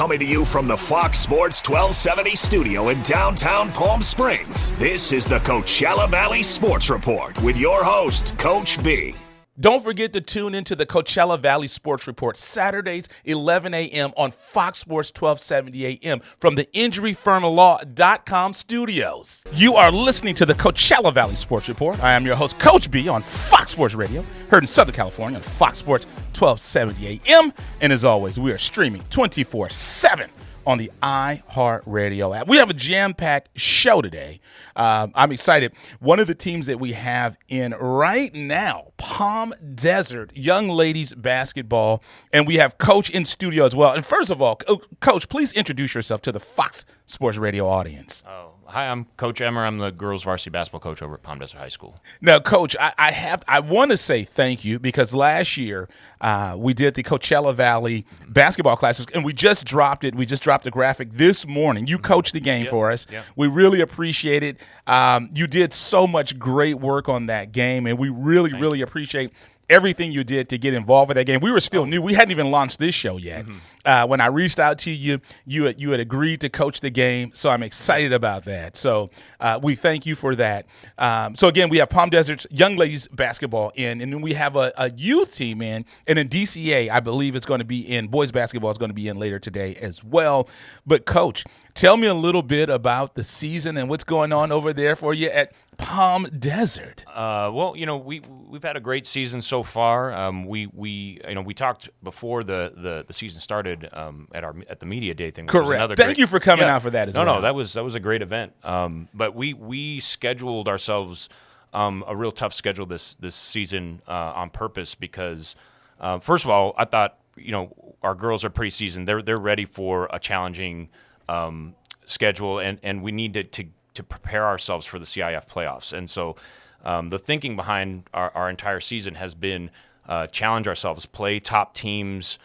Coming to you from the Fox Sports 1270 studio in downtown Palm Springs, this is the Coachella Valley Sports Report with your host, Coach B. Don't forget to tune into the Coachella Valley Sports Report Saturdays, 11 a.m. on Fox Sports 1270 a.m. from the InjuryFirmLaw.com studios. You are listening to the Coachella Valley Sports Report. I am your host, Coach B, on Fox Sports Radio, heard in Southern California on Fox Sports 1270 a.m. And as always, we are streaming 24/7 on the iHeartRadio app. We have a jam-packed show today. I'm excited. One of the teams that we have in right now, Palm Desert Young Ladies Basketball, and we have Coach in studio as well. And first of all, Coach, please introduce yourself to the Fox Sports Radio audience. Hi, I'm Coach Emmer. I'm the girls varsity basketball coach over at Palm Desert High School. Now, Coach, I want to say thank you because last year we did the Coachella Valley basketball classes, and we just dropped it. We just dropped the graphic this morning. You coached the game for us. Yep. We really appreciate it. You did so much great work on that game, and we really appreciate everything you did to get involved with that game. We were still new. We hadn't even launched this show yet. When I reached out to you, you had agreed to coach the game, so I'm excited about that. So we thank you for that. So, again, we have Palm Desert's Young Ladies Basketball in, and then we have a youth team in, and then DCA, I believe, is going to be in. Boys basketball is going to be in later today as well. But, Coach, tell me a little bit about the season and what's going on over there for you at Palm Desert. Well, we've had a great season so far. We talked before the season started at the media day thing. Correct. Thank you for coming out for that as well. No, that was a great event. But we scheduled ourselves a real tough schedule this season on purpose because first of all, I thought our girls are pretty seasoned. They're ready for a challenging schedule, and we needed to prepare ourselves for the CIF playoffs. And so the thinking behind our entire season has been challenge ourselves, play top teams,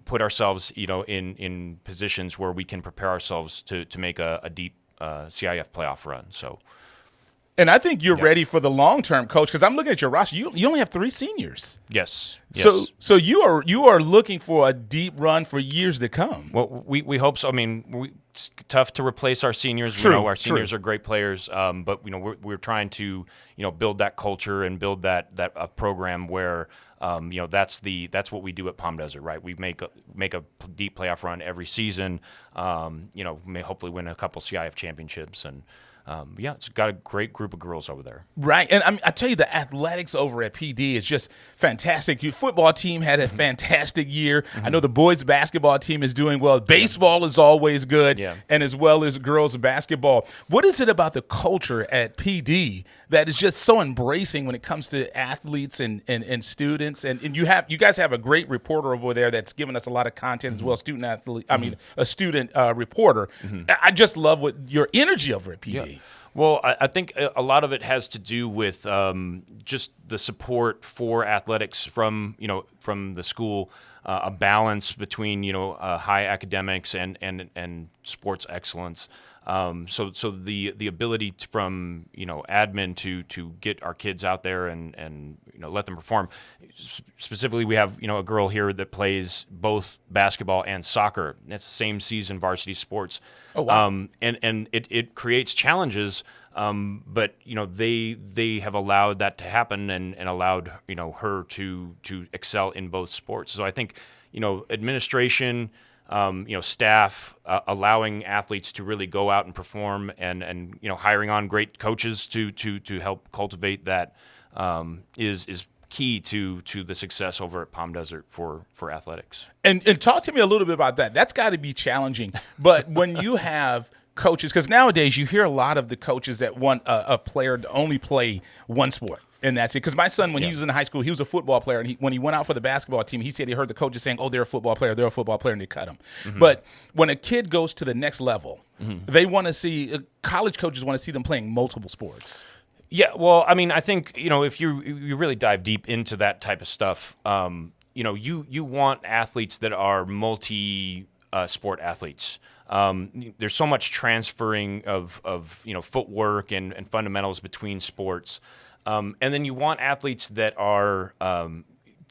put ourselves in positions where we can prepare ourselves to make a deep CIF playoff run. So. And I think you're ready for the long term, Coach, because I'm looking at your roster. You only have 3 seniors. Yes. So you are looking for a deep run for years to come. Well, we hope so. I mean, it's tough to replace our seniors. True, our seniors are great players, but we're trying to build that culture and build that program where that's what we do at Palm Desert, right? We make a deep playoff run every season. May hopefully win a couple CIF championships and. It's got a great group of girls over there. Right. And I tell you, the athletics over at PD is just fantastic. Your football team had a fantastic year. I know the boys basketball team is doing well. Baseball is always good, and as well as girls basketball. What is it about the culture at PD that is just so embracing when it comes to athletes and students? And you guys have a great reporter over there that's given us a lot of content as well, a student reporter. I just love your energy over at PD. Yeah. Well, I think a lot of it has to do with just the support for athletics from the school, a balance between high academics and sports excellence. So the ability from admin to get our kids out there and let them perform. Specifically, we have a girl here that plays both basketball and soccer. That's the same season varsity sports. Oh wow! And it creates challenges. But they have allowed that to happen and allowed her to excel in both sports. So I think administration. Staff allowing athletes to really go out and perform and hiring on great coaches to help cultivate that is key to the success over at Palm Desert for athletics. And talk to me a little bit about that. That's got to be challenging. But when you have coaches, because nowadays you hear a lot of the coaches that want a player to only play one sport. And that's it. Because my son, when he was in high school, he was a football player. And when he went out for the basketball team, he said he heard the coaches saying, they're a football player, and they cut him. But when a kid goes to the next level, they want to see college coaches want to see them playing multiple sports. Yeah, well, I mean, I think, if you really dive deep into that type of stuff, you want athletes that are multi-sport athletes. There's so much transferring of footwork and fundamentals between sports. And then you want athletes that are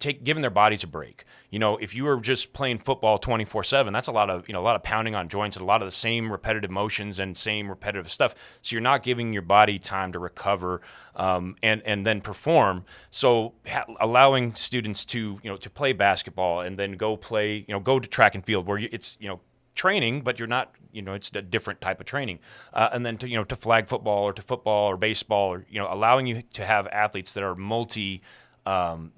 giving their bodies a break. If you were just playing football 24/7, that's a lot of pounding on joints and a lot of the same repetitive motions and same repetitive stuff. So you're not giving your body time to recover and then perform. So allowing students to play basketball and then go play, go to track and field where it's training, but you're not, it's a different type of training. And then to flag football or baseball or allowing you to have athletes that are multi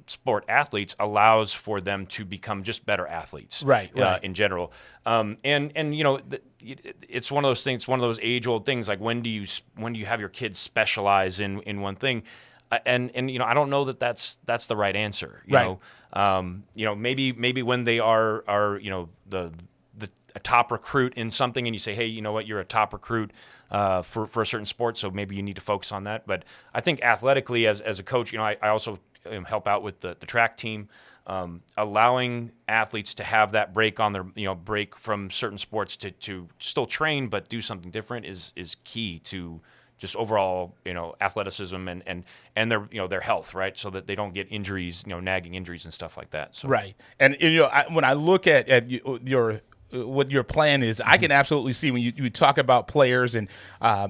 sport athletes allows for them to become just better athletes, right. In general. It's one of those things. One of those age-old things. Like when do you have your kids specialize in one thing? And I don't know that that's the right answer. You know, maybe when they are a top recruit in something, and you say, hey, you know what, you're a top recruit for a certain sport, so maybe you need to focus on that. But I think athletically, as a coach, I also help out with the track team, allowing athletes to have that break on their break from certain sports to still train but do something different is key to just overall athleticism and their health, right? So that they don't get injuries, nagging injuries and stuff like that. So. Right. And when I look at your what your plan is, I can absolutely see when you talk about players and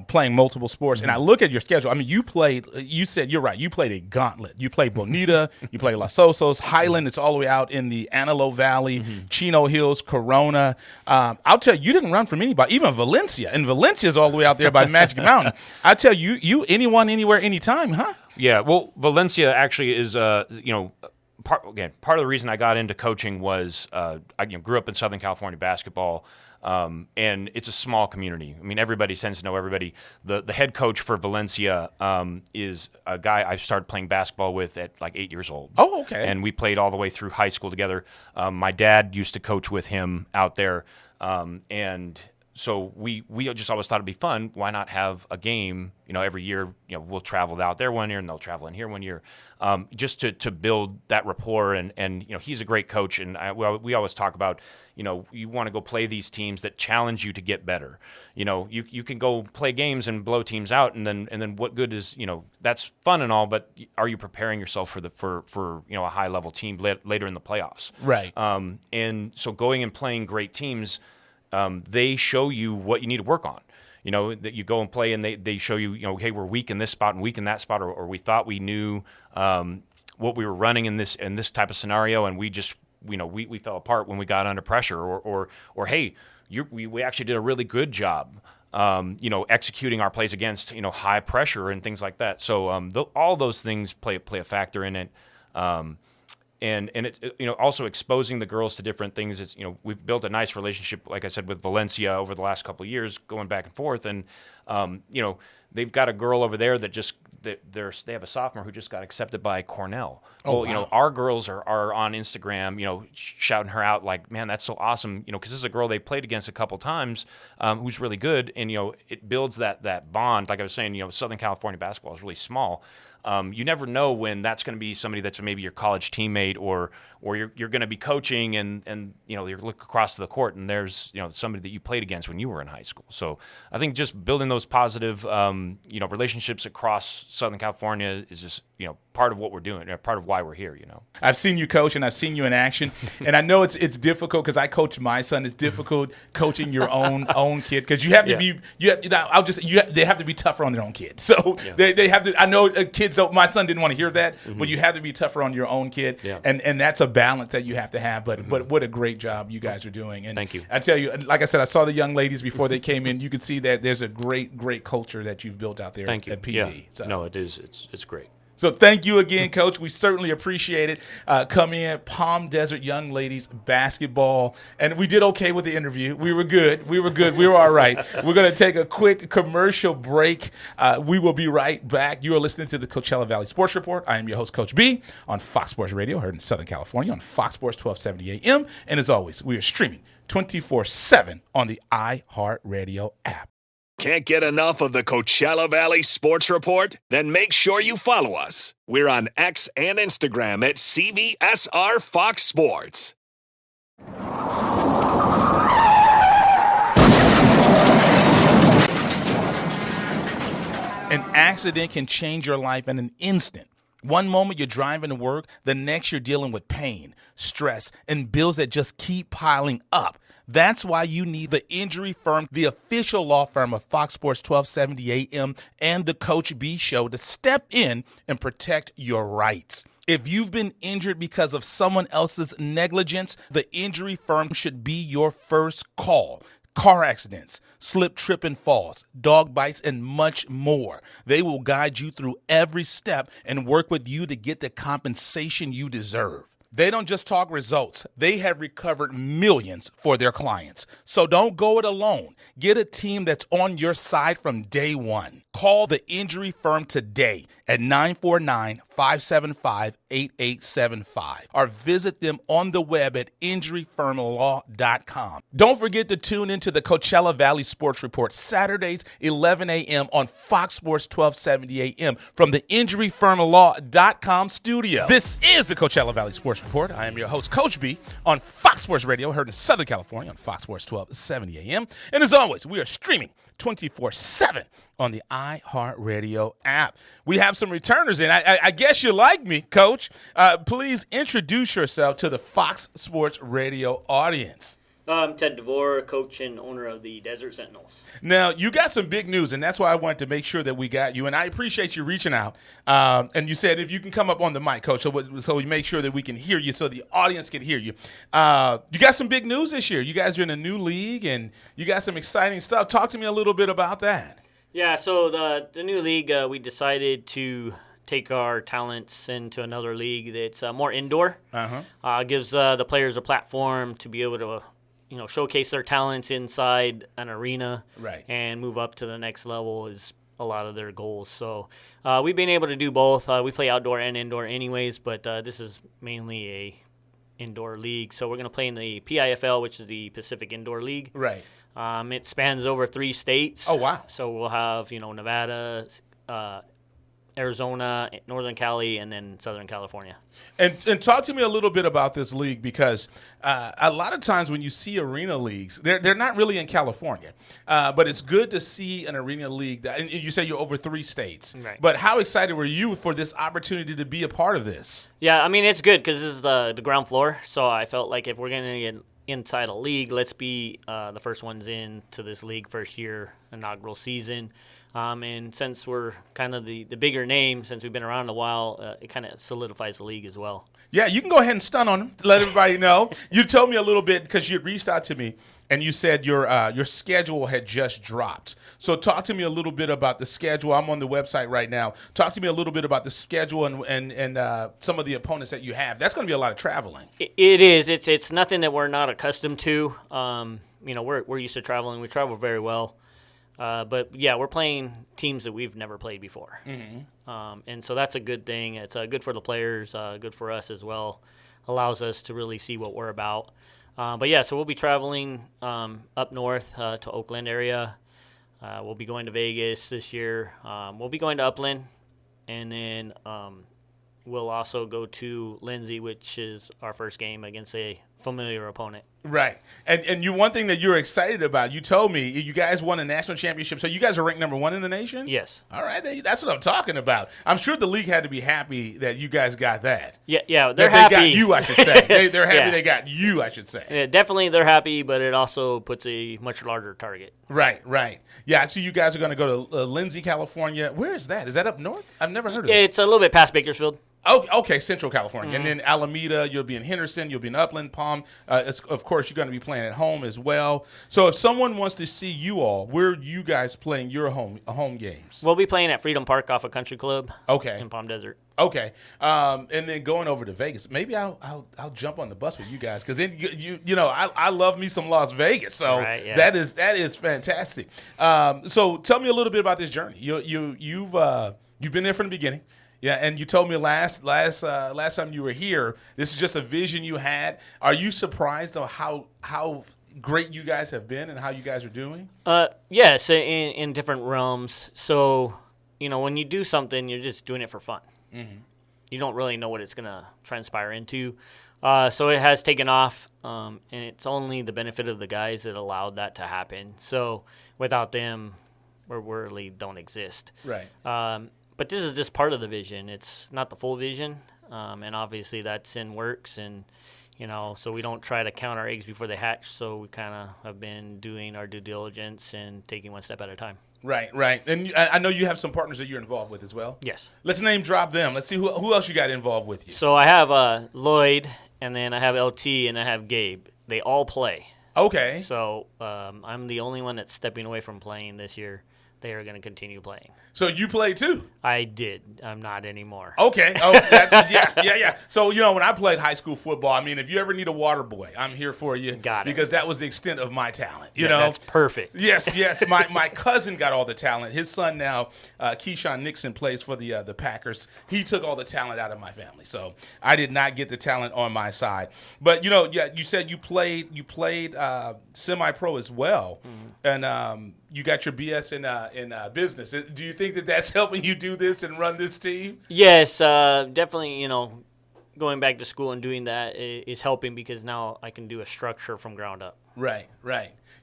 playing multiple sports, and I look at your schedule. I mean, you said you're right. You played a gauntlet. You played Bonita, you played Los Osos, Highland. It's all the way out in the Antelope Valley, Chino Hills, Corona. I'll tell you didn't run from anybody, even Valencia. And Valencia's all the way out there by Magic Mountain. I tell you anyone, anywhere, anytime, huh? Yeah. Well, Valencia actually is part of the reason I got into coaching was I grew up in Southern California basketball, and it's a small community. I mean, everybody tends to know everybody. The head coach for Valencia is a guy I started playing basketball with at like 8 years old. Oh, okay. And we played all the way through high school together. My dad used to coach with him out there, and so we just always thought it'd be fun. Why not have a game? Every year, we'll travel out there one year and they'll travel in here one year, just to build that rapport. And he's a great coach. And we always talk about, you want to go play these teams that challenge you to get better. You can go play games and blow teams out, and then what good is that's fun and all, but are you preparing yourself for a high level team later in the playoffs? Right. And so going and playing great teams. They show you what you need to work on. That you go and play and they show you, hey, we're weak in this spot and weak in that spot, or we thought we knew what we were running in this type of scenario, and we just, we fell apart when we got under pressure, or hey, we actually did a really good job, executing our plays against, high pressure and things like that. So all those things play a factor in it. And it also exposing the girls to different things. It's we've built a nice relationship, like I said, with Valencia over the last couple of years, going back and forth. And they've got a girl over there that they have a sophomore who just got accepted by Cornell. Oh, well, wow. Our girls are on Instagram, shouting her out like, man, that's so awesome. Because this is a girl they played against a couple times, who's really good, and it builds that bond. Like I was saying, Southern California basketball is really small. You never know when that's going to be somebody that's maybe your college teammate, or you're going to be coaching and you look across the court and there's somebody that you played against when you were in high school. So I think just building those positive relationships across Southern California is just part of what we're doing, part of why we're here. I've seen you coach and I've seen you in action, and I know it's difficult because I coach my son. It's difficult coaching your own kid because you have to be they have to be tougher on their own kid. So they have to. I know kids don't. My son didn't want to hear that, but you have to be tougher on your own kid, and that's a balance that you have to have. But what a great job you guys are doing. And thank you. I tell you, like I said, I saw the young ladies before they came in. You could see that there's a great culture that you've built out there at PD. Yeah. So. No, it is. It's great. So thank you again, Coach. We certainly appreciate it. Come in, Palm Desert Young Ladies Basketball. And we did okay with the interview. We were good. We were all right. We're going to take a quick commercial break. We will be right back. You are listening to the Coachella Valley Sports Report. I am your host, Coach B, on Fox Sports Radio, heard in Southern California on Fox Sports 1270 AM. And as always, we are streaming 24/7 on the iHeartRadio app. Can't get enough of the Coachella Valley Sports Report? Then make sure you follow us. We're on X and Instagram at CVSR Fox Sports. An accident can change your life in an instant. One moment you're driving to work, the next you're dealing with pain, stress, and bills that just keep piling up. That's why you need the Injury Firm, the official law firm of Fox Sports 1270 AM and the Coach B Show, to step in and protect your rights. If you've been injured because of someone else's negligence, the Injury Firm should be your first call. Car accidents, slip, trip, and falls, dog bites, and much more. They will guide you through every step and work with you to get the compensation you deserve. They don't just talk results. They have recovered millions for their clients. So don't go it alone. Get a team that's on your side from day one. Call the Injury Firm today at 949-575-8875 or visit them on the web at injuryfirmlaw.com. Don't forget to tune into the Coachella Valley Sports Report Saturdays, 11 a.m. on Fox Sports 1270 a.m. from the injuryfirmlaw.com studio. This is the Coachella Valley Sports Report. I am your host, Coach B, on Fox Sports Radio, heard in Southern California on Fox Sports 1270 a.m. And as always, we are streaming 24/7 on the iHeartRadio app. We have some returners in. I guess you like me, Coach. Please introduce yourself to the Fox Sports Radio audience. I'm Ted DeVore, coach and owner of the Desert Sentinels. Now, you got some big news, and that's why I wanted to make sure that we got you. And I appreciate you reaching out. And you said if you can come up on the mic, Coach, so we make sure that we can hear you so the audience can hear you. You got some big news this year. You guys are in a new league, and you got some exciting stuff. Talk to me a little bit about that. Yeah, so the new league, we decided to take our talents into another league that's more indoor. Gives the players a platform to be able to showcase their talents inside an arena, right, and move up to the next level is a lot of their goals. So we've been able to do both. We play outdoor and indoor anyways, but this is mainly a indoor league. So we're going to play in the PIFL, which is the Pacific Indoor League. Right. It spans over 3 states. Oh, wow. So we'll have, Nevada, Arizona, Northern Cali, and then Southern California. And talk to me a little bit about this league, because a lot of times when you see arena leagues, they're not really in California, but it's good to see an arena league. And you say you're over 3 states. Right. But how excited were you for this opportunity to be a part of this? Yeah, I mean, it's good because this is the ground floor. So I felt like if we're going to get inside a league, let's be the first ones in to this league, first year, inaugural season. And since we're kind of the bigger name, since we've been around a while, it kind of solidifies the league as well. Yeah, you can go ahead and stun on them to let everybody know. You told me a little bit because you reached out to me and you said your schedule had just dropped. So talk to me a little bit about the schedule. I'm on the website right now. Talk to me a little bit about the schedule and some of the opponents that you have. That's going to be a lot of traveling. It is. It's nothing that we're not accustomed to. We're used to traveling. We travel very well. But, yeah, we're playing teams that we've never played before. Mm-hmm. And so that's a good thing. It's good for the players, good for us as well. Allows us to really see what we're about. But, yeah, so we'll be traveling up north to Oakland area. We'll be going to Vegas this year. We'll be going to Upland. And then we'll also go to Lindsay, which is our first game against a familiar opponent. Right. And one thing that you're excited about, you told me you guys won a national championship. So you guys are ranked number 1 in the nation? Yes. All right. That's what I'm talking about. I'm sure the league had to be happy that you guys got that. Yeah, they're happy. They got you, I should say. They're happy they got you, I should say. Yeah, definitely they're happy, but it also puts a much larger target. Right. Yeah, so you guys are going to go to Lindsay, California. Where is that? Is that up north? I've never heard of it. It's a little bit past Bakersfield. Oh, okay, Central California. Mm-hmm. And then Alameda, you'll be in Henderson, you'll be in Upland, Palm. Of course, you're going to be playing at home as well. So if someone wants to see you all, where are you guys playing your home games? We'll be playing at Freedom Park off a country club in Palm Desert. Okay. And then going over to Vegas. Maybe I'll jump on the bus with you guys because then I love me some Las Vegas. So right, yeah. that is fantastic. So tell me a little bit about this journey. You've been there from the beginning. Yeah, and you told me last time you were here, this is just a vision you had. Are you surprised at how great you guys have been and how you guys are doing? Yes, in different realms. So, when you do something, you're just doing it for fun. Mm-hmm. You don't really know what it's going to transpire into. So it has taken off, and it's only the benefit of the guys that allowed that to happen. So without them, we really don't exist. Right. But this is just part of the vision. It's not the full vision, and obviously that's in works, and so we don't try to count our eggs before they hatch. So we kind of have been doing our due diligence and taking one step at a time. Right. And I know you have some partners that you're involved with as well. Yes. Let's name drop them. Let's see who else you got involved with you. So I have Lloyd, and then I have LT, and I have Gabe. They all play. Okay. So I'm the only one that's stepping away from playing this year. They are going to continue playing. So you play too? I did. I'm not anymore. Okay. Oh, yeah. So, when I played high school football, I mean, if you ever need a water boy, I'm here for you. Got it. Because that was the extent of my talent, you know? That's perfect. Yes. My cousin got all the talent. His son now, Keyshawn Nixon, plays for the Packers. He took all the talent out of my family. So I did not get the talent on my side. But, you said you played semi-pro as well. Mm-hmm. And you got your BS in business. Do you think that that's helping you do this and run this team? Yes, definitely. Going back to school and doing that is helping because now I can do a structure from ground up. Right.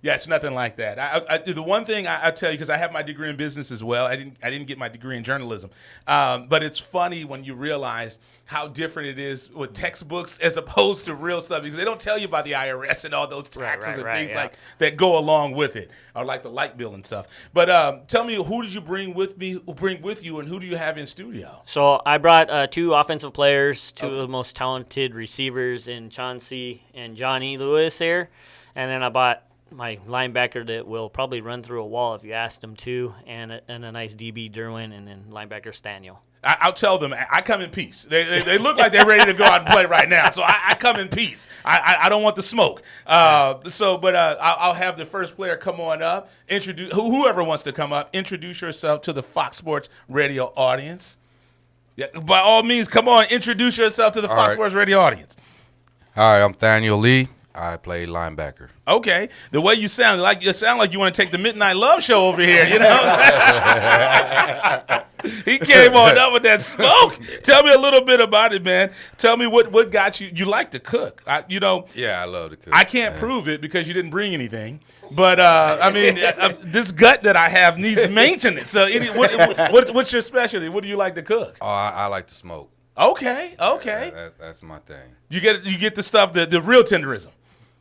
Yeah, it's nothing like that. The one thing I tell you, because I have my degree in business as well, I didn't get my degree in journalism, but it's funny when you realize how different it is with textbooks as opposed to real stuff, because they don't tell you about the IRS and all those taxes and things like that go along with it, or like the light bill and stuff. But tell me, who did you bring with you, and who do you have in studio? So I brought 2 offensive players, 2 of the most talented receivers in Chauncey and Johnny Lewis here, and then I bought my linebacker that will probably run through a wall if you asked him to, and a nice DB Derwin, and then linebacker Staniel. I'll tell them I come in peace. They look like they're ready to go out and play right now, so I come in peace. I don't want the smoke. But I'll have the first player come on up. Introduce whoever wants to come up. Introduce yourself to the Fox Sports Radio audience. Yeah, by all means, come on. Introduce yourself to the Fox Sports Radio audience. Hi, I'm Thaniel Lee. I play linebacker. Okay, the way you sound like you want to take the Midnight Love Show over here. He came on up with that smoke. Tell me a little bit about it, man. Tell me what got you. You like to cook, Yeah, I love to cook. I can't prove it because you didn't bring anything, but this gut that I have needs maintenance. So, what's your specialty? What do you like to cook? Oh, I like to smoke. Okay. That's my thing. You get the stuff, the real tenderism.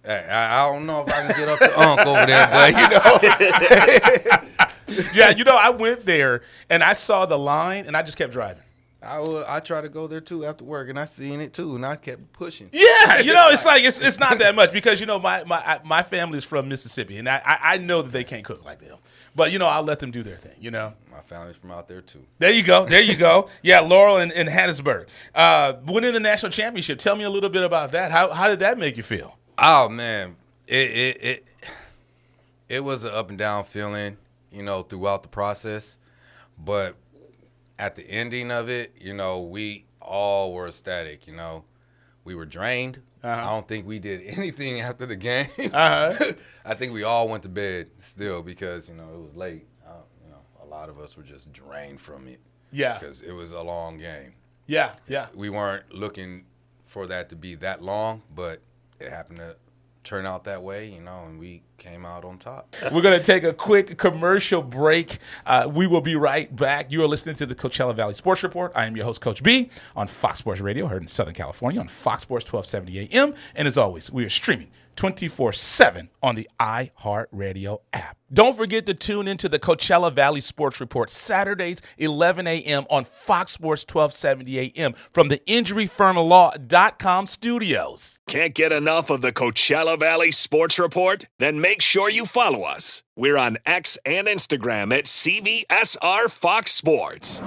I don't know if I can get up to Unc over there, but Yeah, I went there and I saw the line and I just kept driving. I try to go there too after work, and I seen it too, and I kept pushing. Yeah, it's like it's not that much because my family is from Mississippi, and I know that they can't cook like them, but I'll let them do their thing. My family's from out there too. There you go. Yeah, Laurel in Hattiesburg, winning the national championship. Tell me a little bit about that. How did that make you feel? Oh man, it was an up and down feeling, throughout the process, but at the ending of it, we all were ecstatic. We were drained. I don't think we did anything after the game. I think we all went to bed still because it was late. A lot of us were just drained from it. Yeah, because it was a long game. Yeah. We weren't looking for that to be that long, but it happened to turn out that way, and we came out on top. We're going to take a quick commercial break. We will be right back. You are listening to the Coachella Valley Sports Report. I am your host, Coach B, on Fox Sports Radio, heard in Southern California on Fox Sports 1270 AM. And as always, we are streaming 24/7 on the iHeartRadio app. Don't forget to tune into the Coachella Valley Sports Report Saturdays, 11 a.m. on Fox Sports 1270 AM from the InjuryFirmLaw.com studios. Can't get enough of the Coachella Valley Sports Report? Then make sure you follow us. We're on X and Instagram at CVSR Fox Sports.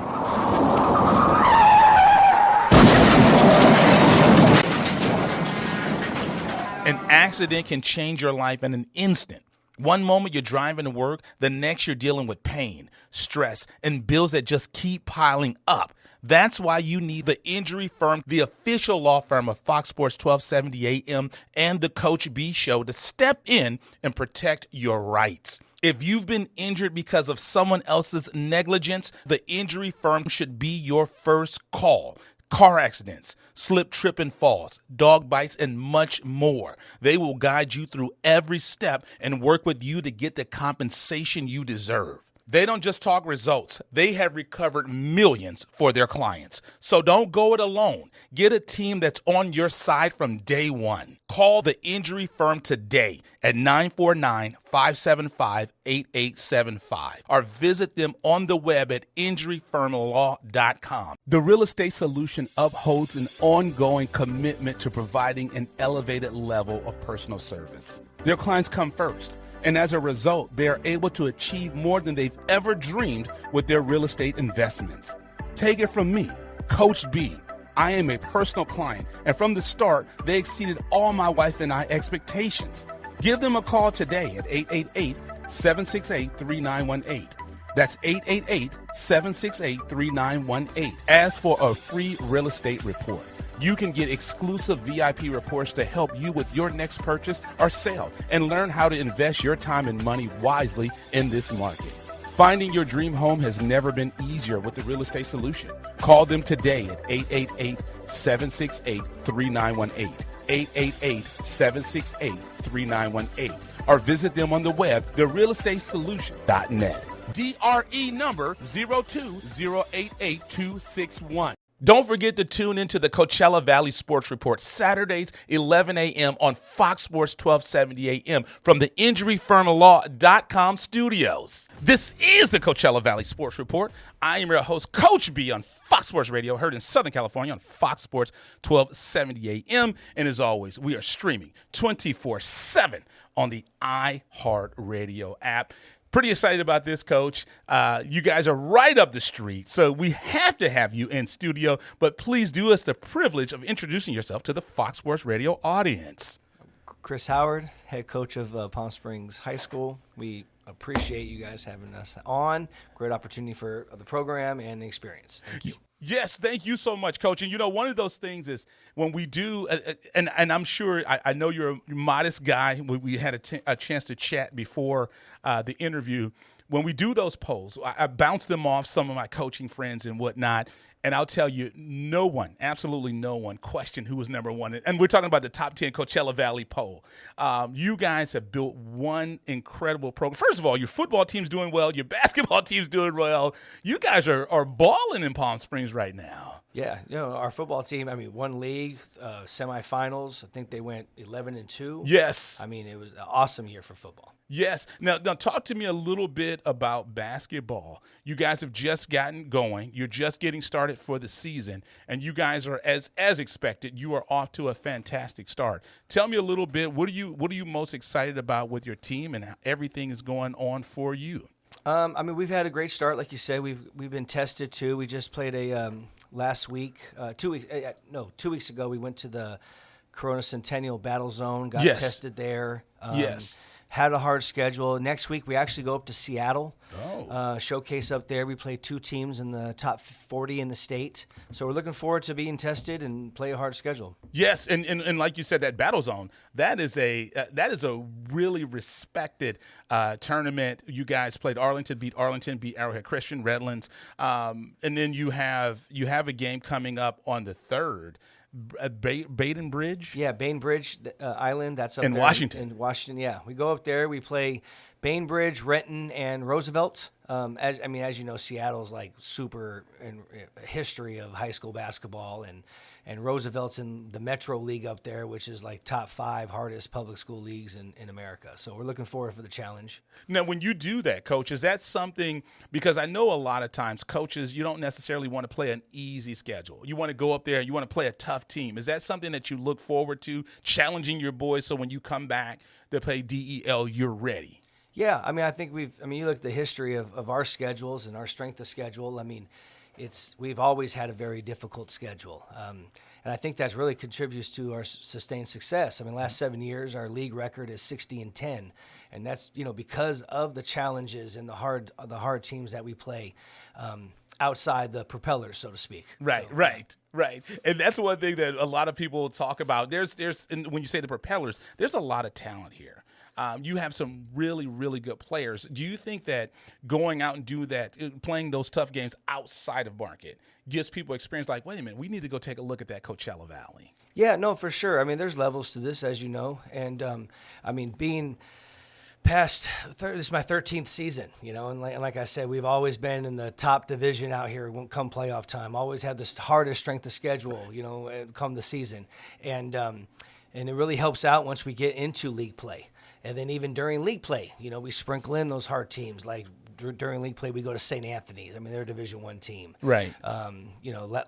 An accident can change your life in an instant. One moment you're driving to work, the next you're dealing with pain, stress, and bills that just keep piling up. That's why you need the Injury Firm, the official law firm of Fox Sports 1270 AM and the Coach B Show, to step in and protect your rights. If you've been injured because of someone else's negligence, the Injury Firm should be your first call. Car accidents, slip, trip, and falls, dog bites, and much more. They will guide you through every step and work with you to get the compensation you deserve. They don't just talk results. They have recovered millions for their clients. So don't go it alone. Get a team that's on your side from day one. Call the Injury Firm today at 949-575-8875 or visit them on the web at injuryfirmlaw.com. The Real Estate Solution upholds an ongoing commitment to providing an elevated level of personal service. Their clients come first. And as a result, they are able to achieve more than they've ever dreamed with their real estate investments. Take it from me, Coach B. I am a personal client, and from the start, they exceeded all my wife and I expectations. Give them a call today at 888-768-3918. That's 888-768-3918. Ask for a free real estate report. You can get exclusive VIP reports to help you with your next purchase or sale and learn how to invest your time and money wisely in this market. Finding your dream home has never been easier with the Real Estate Solution. Call them today at 888-768-3918, 888-768-3918, or visit them on the web, therealestatesolution.net. DRE number 020886261. Don't forget to tune into the Coachella Valley Sports Report Saturdays, 11 a.m. on Fox Sports 1270 a.m. from the injuryfirmlaw.com studios. This is the Coachella Valley Sports Report. I am your host, Coach B, on Fox Sports Radio, heard in Southern California on Fox Sports 1270 a.m. And as always, we are streaming 24/7 on the iHeartRadio app. Pretty excited about this, Coach. You guys are right up the street, so we have to have you in studio. But please do us the privilege of introducing yourself to the Fox Sports Radio audience. Chris Howard, head coach of Palm Springs High School. We appreciate you guys having us on. Great opportunity for the program and the experience. Thank you. Yes, thank you so much, Coach. And, one of those things is when we do, and I'm sure, I know you're a modest guy. We had a chance to chat before the interview. When we do those polls, I bounce them off some of my coaching friends and whatnot, and I'll tell you, no one, absolutely no one, questioned who was number one. And we're talking about the top 10 Coachella Valley poll. You guys have built one incredible program. First of all, your football team's doing well. Your basketball team's doing well. You guys are balling in Palm Springs right now. Yeah, our football team, won league, semifinals. I think they went 11-2. Yes. It was an awesome year for football. Yes. Now talk to me a little bit about basketball. You guys have just gotten going. You're just getting started for the season, and you guys are, as expected, you are off to a fantastic start. Tell me a little bit, what are you most excited about with your team and how everything is going on for you? We've had a great start, like you said. We've been tested too. We just played last week, 2 weeks ago. We went to the Corona Centennial Battle Zone, got tested there. Yes. Had a hard schedule. Next week, we actually go up to Seattle, showcase up there. We play 2 teams in the top 40 in the state. So we're looking forward to being tested and play a hard schedule. Yes, and like you said, that Battle Zone, that is a really respected tournament. You guys played Arlington, beat Arrowhead Christian, Redlands, and then you have a game coming up on the 3rd. Bainbridge? Yeah, Bainbridge Island. That's up in there Washington. In Washington, yeah. We go up there. We play Bainbridge, Renton, and Roosevelt. As you know, Seattle's like super in history of high school basketball, and Roosevelt's in the Metro League up there, which is like top 5 hardest public school leagues in America. So we're looking forward for the challenge. Now, when you do that, Coach, is that something, because I know a lot of times coaches, you don't necessarily want to play an easy schedule. You want to go up there, you want to play a tough team. Is that something that you look forward to, challenging your boys so when you come back to play DEL, you're ready? Yeah, I think you look at the history of our schedules and our strength of schedule. We've always had a very difficult schedule. And I think that really contributes to our sustained success. Last 7 years, our league record is 60-10. And that's, because of the challenges and the hard teams that we play outside the propellers, so to speak. Right. And that's one thing that a lot of people talk about. And when you say the propellers, there's a lot of talent here. You have some really, really good players. Do you think that going out and do that, playing those tough games outside of market, gives people experience like, wait a minute, we need to go take a look at that Coachella Valley? Yeah, no, for sure. There's levels to this, as you know. And, This is my 13th season, and like I said, we've always been in the top division out here come playoff time. Always had the hardest strength of schedule, come the season, and it really helps out once we get into league play, and then even during league play, we sprinkle in those hard teams. Like during league play, we go to St. Anthony's. I mean, they're a Division I team, right?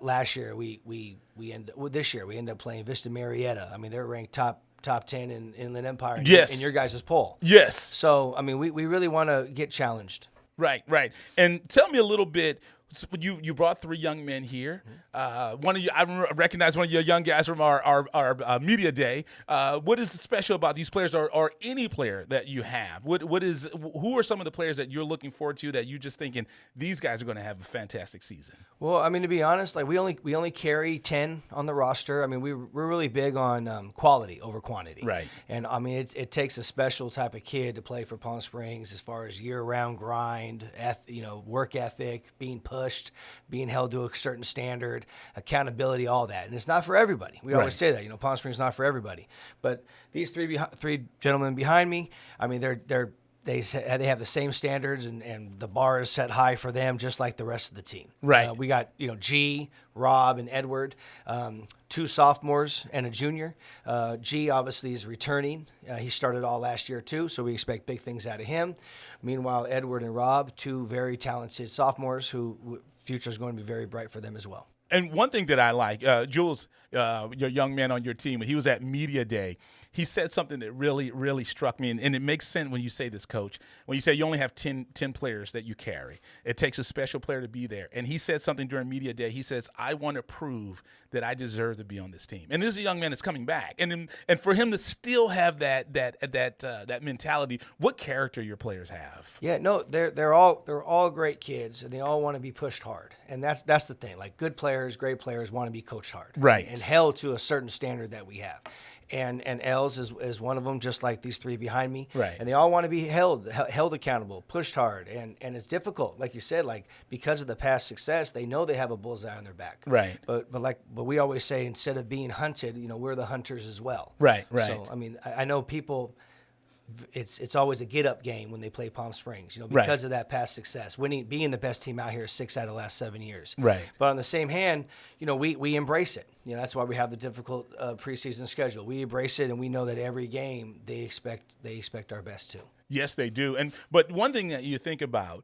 Last year this year we end up playing Vista Marietta. I mean, they're ranked top 10 in Inland Empire in your guys' poll. Yes. So, I mean, we really want to get challenged. Right. And tell me a little bit. You brought 3 young men here. One of you, I recognize one of your young guys from our media day. What is special about these players, or any player that you have? Who are some of the players that you're looking forward to that you're just thinking these guys are going to have a fantastic season? Well, I mean, to be honest, like we only carry 10 on the roster. I mean, we're really big on quality over quantity. Right. And I mean, it takes a special type of kid to play for Palm Springs as far as year-round grind, work ethic, being pushed, being held to a certain standard, accountability, all that. And it's not for everybody. We always say that, Palm Springs is not for everybody. But these three gentlemen behind me, I mean, they have the same standards, and the bar is set high for them, just like the rest of the team. Right. We got G, Rob, and Edward, 2 sophomores and a junior. G obviously is returning. He started all last year too, so we expect big things out of him. Meanwhile, Edward and Rob, 2 very talented sophomores who future is going to be very bright for them as well. And one thing that I like, Jules, your young man on your team, when he was at Media Day, he said something that really, really struck me. And it makes sense when you say this, Coach. When you say you only have 10 players that you carry, it takes a special player to be there. And he said something during Media Day. He says, I want to prove that I deserve to be on this team. And this is a young man that's coming back. And for him to still have that mentality, what character your players have? Yeah, no, they're all great kids, and they all want to be pushed hard. And that's the thing. Like, good players, great players want to be coached hard. Right. And held to a certain standard that we have. And Els is one of them, just like these 3 behind me. Right. And they all want to be held accountable, pushed hard. And it's difficult, like you said, like because of the past success, they know they have a bullseye on their back. Right. But we always say, instead of being hunted, we're the hunters as well. Right. So I mean, I know people. It's always a get-up game when they play Palm Springs, because of that past success. Being the best team out here 6 out of the last 7 years. Right. But on the same hand, we embrace it. That's why we have the difficult preseason schedule. We embrace it, and we know that every game they expect our best too. Yes, they do. But one thing that you think about,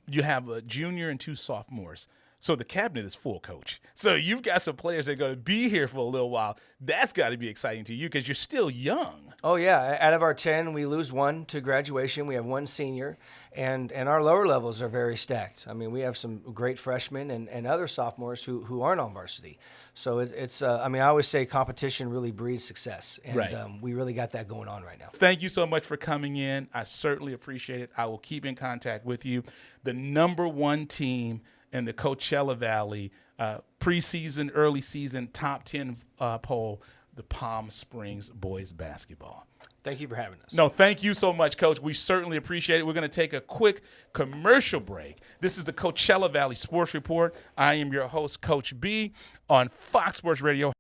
you have a junior and 2 sophomores. So the cabinet is full, Coach. So you've got some players that are going to be here for a little while. That's got to be exciting to you because you're still young. Oh, yeah. Out of our 10, we lose 1 to graduation. We have 1 senior, and our lower levels are very stacked. I mean, we have some great freshmen and other sophomores who aren't on varsity. So it's I always say competition really breeds success, and we really got that going on right now. Thank you so much for coming in. I certainly appreciate it. I will keep in contact with you. The number 1 team in the Coachella Valley preseason, early season, top 10 poll, the Palm Springs boys basketball. Thank you for having us. No, thank you so much, Coach. We certainly appreciate it. We're going to take a quick commercial break. This is the Coachella Valley Sports Report. I am your host, Coach B, on Fox Sports Radio.